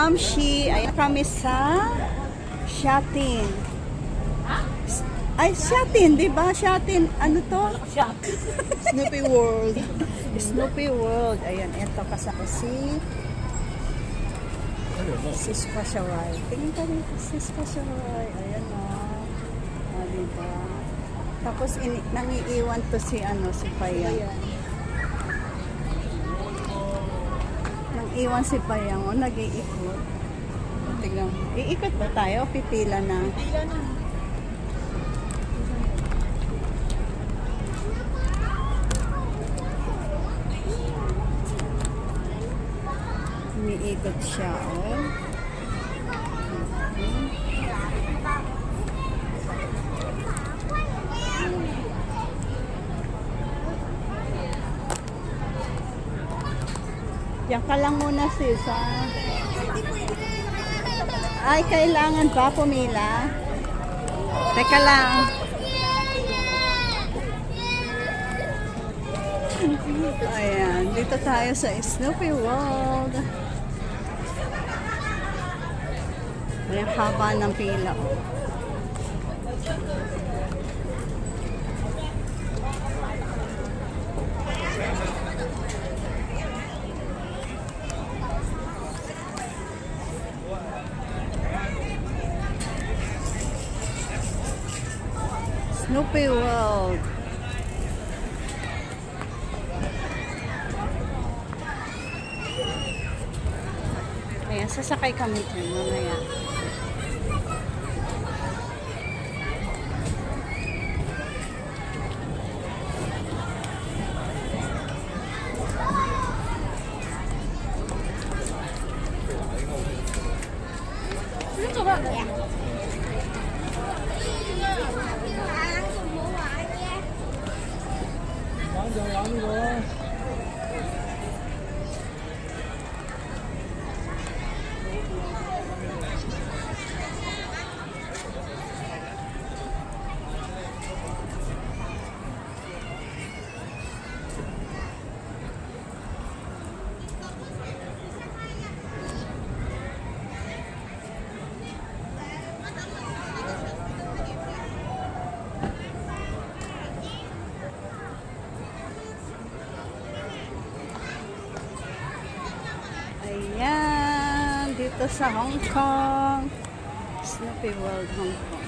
Mamshi. Ayan kami sa Shatin. Ay, Shatin, di ba? Shatin, ano to? Snoopy World. Snoopy World. Ayan, ito kasama si Spasharay. Tingin ka rin si Spasharay. Ayan o. Diba? Tapos nangiiwan to si si Payang. Nangiiwan si Payang o nag-iikot. Tingnan. Iikot ba tayo? Pipila na. Pila na. Umiikot siya, oh. Diyan ka lang muna, sis, ha? Ay, kailangan pa pumila? Teka lang. Ayan, dito tayo sa Snoopy World. Ayan, haba ng pila. Snoopy World. Ayan, sasakay kami dyan mamaya. Ayan, dito sa Hong Kong. Snoopy World, Hong Kong.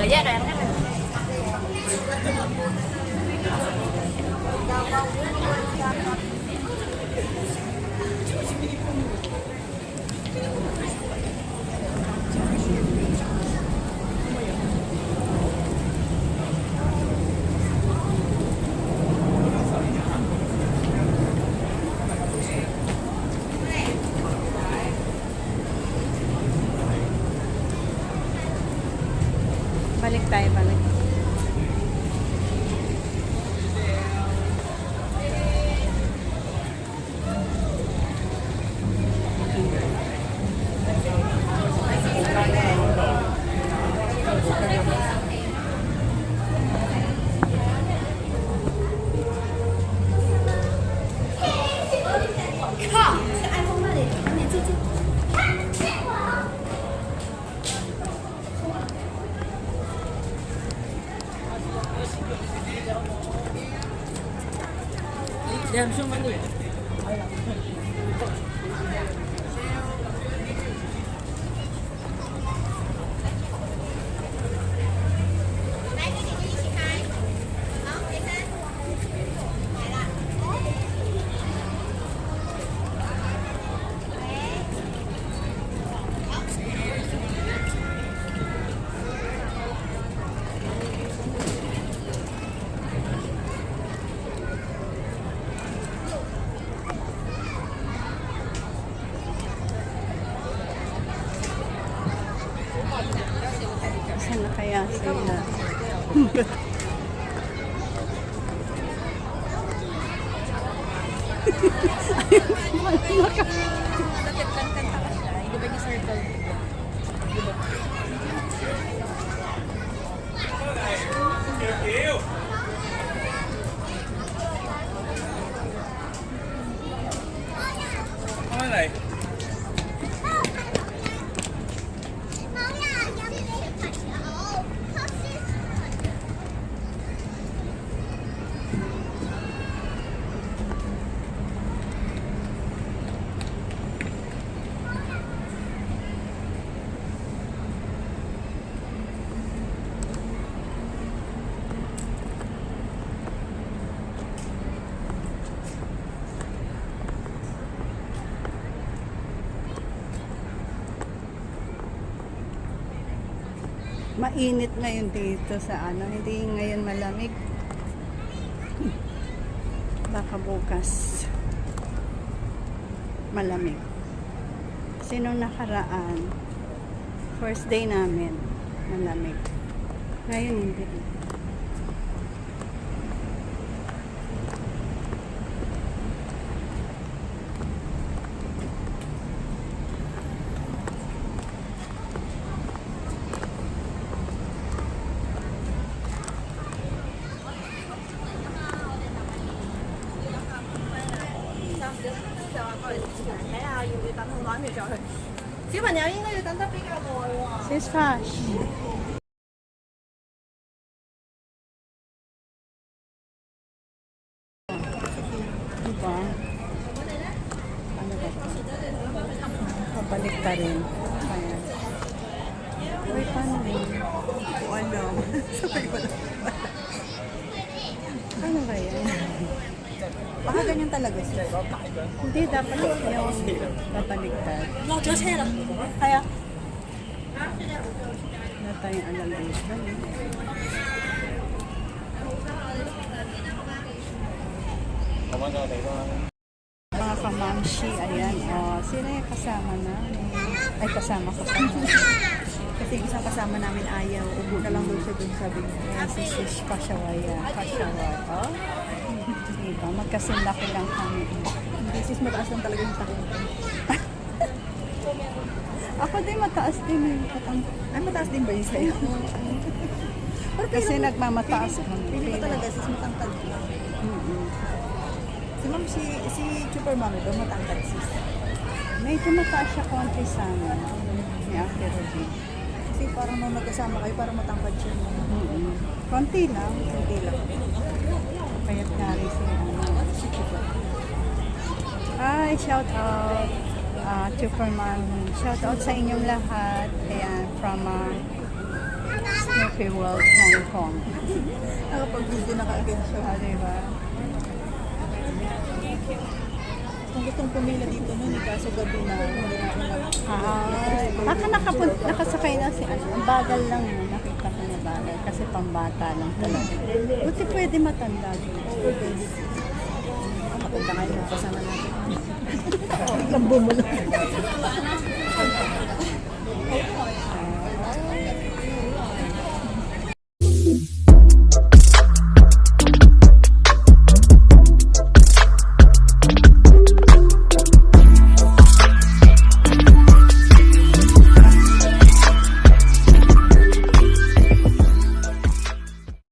Gaya kan? Balik tayo, balik. Saan na kaya sila? Ano na eh? Mainit ngayon dito sa ano, hindi ngayon malamig. Baka bukas malamig. Sinong nakaraan, first day namin, malamig. Ngayon hindi. Sis Fash. Diba? Ano ba ito? Pabalik ka rin. Ayan. Uy, paano rin? Ano? Sabay ko lang. Paano ba yan? Baka ganyan talaga siya. Hindi, dapat yung babaliktad. Kaya, Wala tayong alam dito. Mga kamamshi, ayan. O, sino yung kasama namin? Ay, kasama ko pa. kasi yung isang kasama namin ayaw. Ubo na lang doon siya dun, sabi niya. Ayan, si Sis Kashawaya. Kashawaya. O, diba? Magkasindaki lang kami. Hindi, sis, mataas lang talaga yung takot. Ako din mataas din yung katang. Ay, mataas din ba yun sa'yo? Kasi nagmamataas kami. Pili ko talaga, sis, matangkad. Mm-mm. Si ma'am, si Super Mami ba, matangkad, sis. Medyo mataas siya konti sa amin. Ni Ate Ruby. Kasi parang nung nagkasama kayo, parang matangkad siya. Mm-mm. Konti lang. Hindi lang. Kaya nari si Si Super. Hi, shout out Superman. Shout out sa inyong lahat. Ayan, from Snoopy World, Hong Kong. Nakapag-video na kaagad siya. Diba? Kung gustong pumila dito nun, kaso gabi na, hindi namin Baka nakasakay na si ano. Ang bagal lang yun. Nakita ko na bagal. Kasi pambata lang talaga. Buti pwede matanda dito. Matanda kayo na kasama natin. Lambo mo lang.